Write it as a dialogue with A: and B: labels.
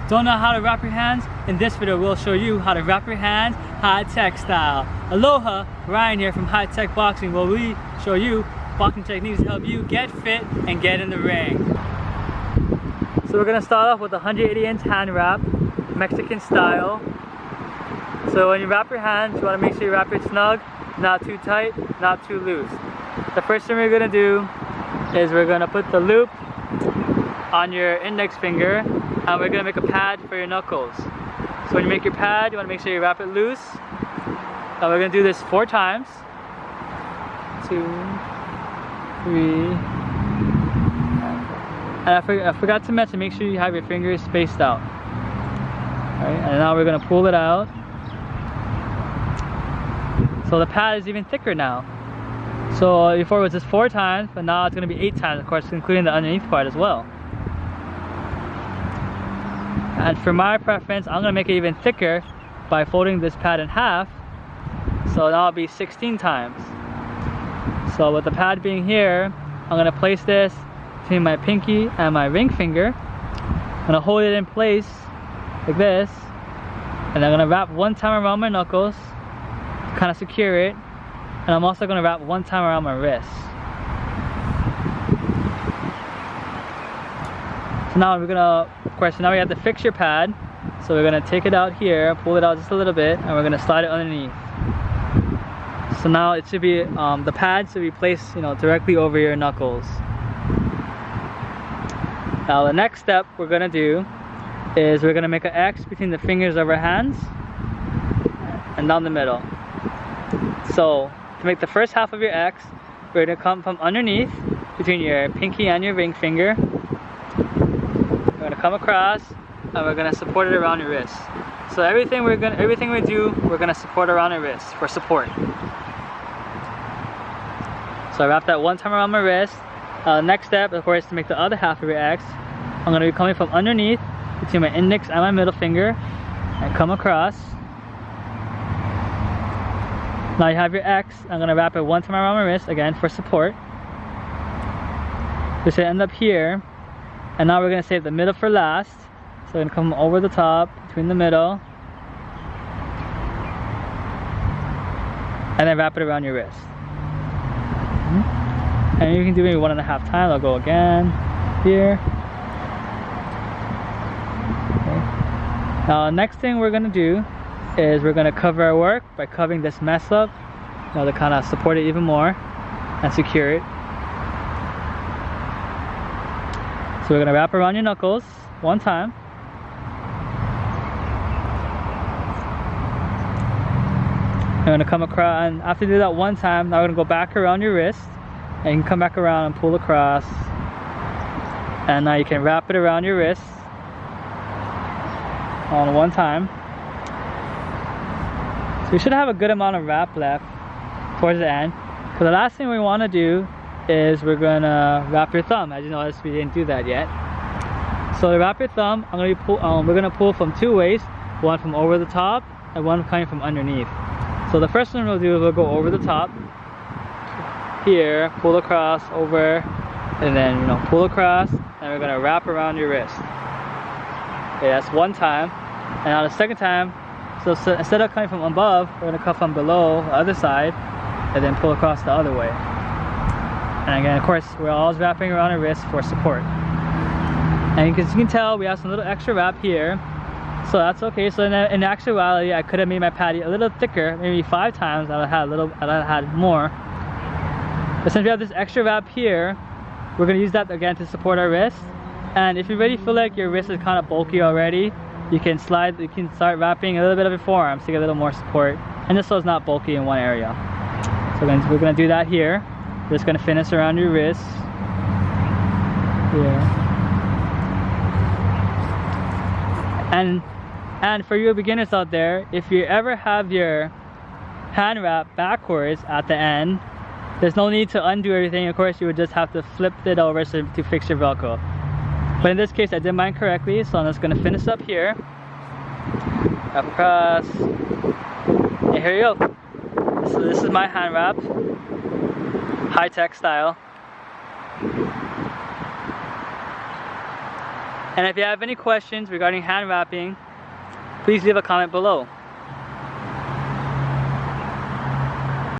A: Don't know how to wrap your hands? In this video, we'll show you how to wrap your hands HiTek style. Aloha, Ryan here from HiTek Boxing, where we show you boxing techniques to help you get fit and get in the ring. So we're gonna start off with a 180-inch hand wrap, Mexican style. So when you wrap your hands, you wanna make sure you wrap it snug, not too tight, not too loose. The first thing we're gonna do is we're gonna put the loop on your index finger, and we're gonna make a pad for your knuckles. So when you make your pad, you wanna make sure you wrap it loose. And we're gonna do this 4 times. 2, 3. And I forgot to mention, make sure you have your fingers spaced out. Alright, and now we're gonna pull it out. So the pad is even thicker now. So before it was just 4 times, but now it's gonna be 8 times, of course, including the underneath part as well. And for my preference, I'm gonna make it even thicker by folding this pad in half. So now it'll be 16 times. So with the pad being here, I'm gonna place this between my pinky and my ring finger. I'm gonna hold it in place like this, and I'm gonna wrap 1 time around my knuckles to kind of secure it. And I'm also gonna wrap 1 time around my wrist. So now we're gonna, of course, now we have to fix your pad. So we're gonna take it out here, pull it out just a little bit, and we're gonna slide it underneath. So now it should be, the pad should be placed, directly over your knuckles. Now the next step we're gonna do is we're gonna make an X between the fingers of our hands and down the middle. So to make the first half of your X, we're gonna come from underneath between your pinky and your ring finger. We're gonna come across, and we're gonna support it around your wrist. So everything we do, we're gonna support around our wrist for support. So I wrap that 1 time around my wrist. Next step, of course, to make the other half of your X, I'm gonna be coming from underneath between my index and my middle finger and come across. Now you have your X. I'm gonna wrap it 1 time around my wrist again for support. This should end up here. And now we're gonna save the middle for last. So we're gonna come over the top, between the middle, and then wrap it around your wrist. And you can do maybe 1.5 times. I'll go again, here. Okay. Now next thing we're gonna do is we're gonna cover our work by covering this mess up, to kind of support it even more and secure it. So we're gonna wrap around your knuckles 1 time. We're gonna come across, and after you do that 1 time, now we're gonna go back around your wrist, and you can come back around and pull across. And now you can wrap it around your wrist on 1 time. So you should have a good amount of wrap left towards the end. So the last thing we want to do is we're gonna wrap your thumb. As you notice, we didn't do that yet. So to wrap your thumb, we're gonna pull from 2 ways. One from over the top and one coming from underneath. So the first one we'll do is we'll go over the top. Here, pull across, over, and then pull across, and we're gonna wrap around your wrist. Okay, that's 1 time. And now the second time, so instead of coming from above, we're gonna come from below, the other side, and then pull across the other way. And again, of course, we're always wrapping around our wrist for support. And as you can tell, we have some little extra wrap here, so that's okay. So in actuality, I could have made my patty a little thicker, maybe 5 times. I would have had more. But since we have this extra wrap here, we're gonna use that again to support our wrist. And if you really feel like your wrist is kind of bulky already, you can start wrapping a little bit of your forearm to get a little more support, and just so it's not bulky in one area. So we're gonna do that here. We're just gonna finish around your wrist here. And for you beginners out there, if you ever have your hand wrap backwards at the end, there's no need to undo everything. Of course, you would just have to flip it over to fix your Velcro. But in this case, I did mine correctly, so I'm just gonna finish up here. Wrap across. And here you go. So this is my hand wrap, HiTek style. And if you have any questions regarding hand wrapping, please leave a comment below.